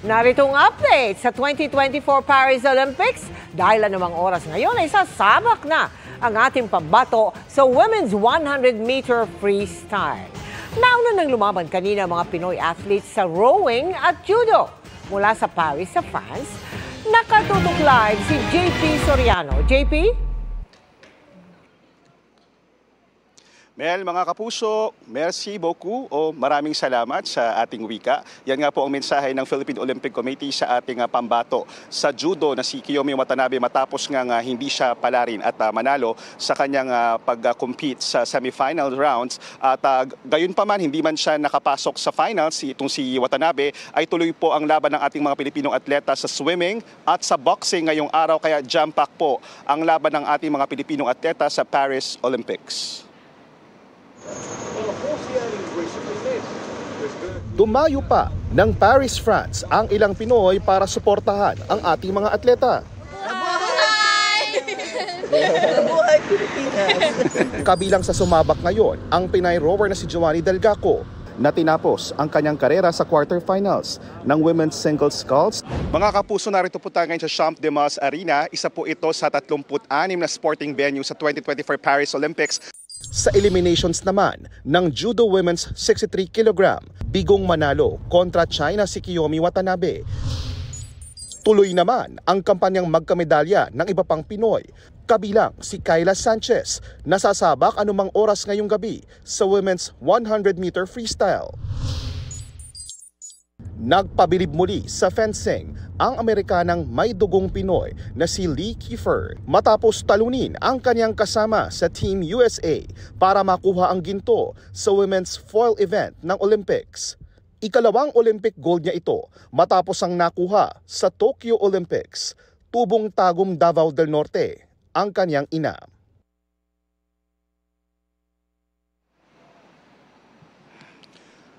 Narito ang update sa 2024 Paris Olympics. Dahil anumang oras ngayon ay sasabak na ang ating pambato sa Women's 100-meter freestyle. Nauna nang lumaban kanina ang mga Pinoy athletes sa rowing at judo. Mula sa Paris sa France, nakatutok live si JP Soriano. JP? Mel, mga kapuso, merci beaucoup o maraming salamat sa ating wika. Yan nga po ang mensahe ng Philippine Olympic Committee sa ating pambato sa judo na si Kiyomi Watanabe matapos nga hindi siya palarin at manalo sa kanyang pag-compete sa semifinal rounds. At gayon pa man, hindi man siya nakapasok sa finals, itong si Watanabe ay tuloy po ang laban ng ating mga Pilipinong atleta sa swimming at sa boxing ngayong araw. Kaya jam-pack po ang laban ng ating mga Pilipinong atleta sa Paris Olympics. Dumayo pa ng Paris, France ang ilang Pinoy para suportahan ang ating mga atleta. Mabuhay Pilipinas! Kabilang sa sumabak ngayon ang Pinay rower na si Joanny Delgaco na tinapos ang kanyang karera sa quarterfinals ng women's singles sculls. Mga kapuso, narito po tayo ngayon sa Champ de Mars Arena. Isa po ito sa 36 na sporting venue sa 2024 Paris Olympics. Sa eliminations naman ng Judo Women's 63 kg, bigong manalo kontra China si Kiyomi Watanabe. Tuloy naman ang kampanyang magkamedalya ng iba pang Pinoy, kabilang si Kayla Sanchez, na sasabak anumang oras ngayong gabi sa Women's 100-meter freestyle. Nagpabilib muli sa fencing ang Amerikanang may dugong Pinoy na si Lee Kiefer matapos talunin ang kanyang kasama sa Team USA para makuha ang ginto sa women's foil event ng Olympics. Ikalawang Olympic gold niya ito matapos ang nakuha sa Tokyo Olympics. Tubong tagum Davao del Norte ang kanyang ina.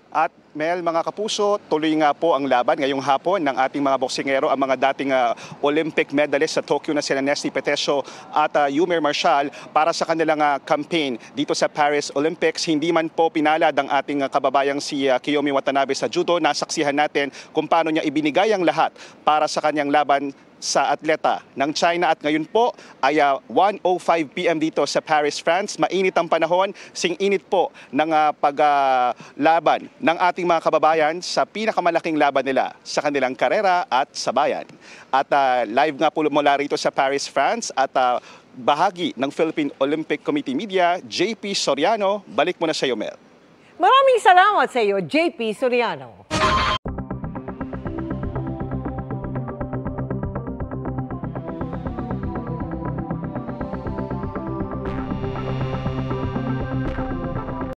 At Mel, mga kapuso, tuloy nga po ang laban ngayong hapon ng ating mga boksingero, ang mga dating Olympic medalist sa Tokyo na sina Nesty Petesio at Yumer Marshall para sa kanilang campaign dito sa Paris Olympics. Hindi man po pinalad ang ating kababayang si Kiyomi Watanabe sa judo. Nasaksihan natin kung paano niya ibinigay ang lahat para sa kanyang laban sa atleta ng China. At ngayon po ay 1:05 PM dito sa Paris, France. Mainit ang panahon, sing-init po ng paglaban ng ating mga kababayan sa pinakamalaking laban nila sa kanilang karera at sa bayan. At live nga po mula rito sa Paris, France at bahagi ng Philippine Olympic Committee Media, JP Soriano. Balik mo na sa iyo, Mel. Maraming salamat sa iyo, JP Soriano.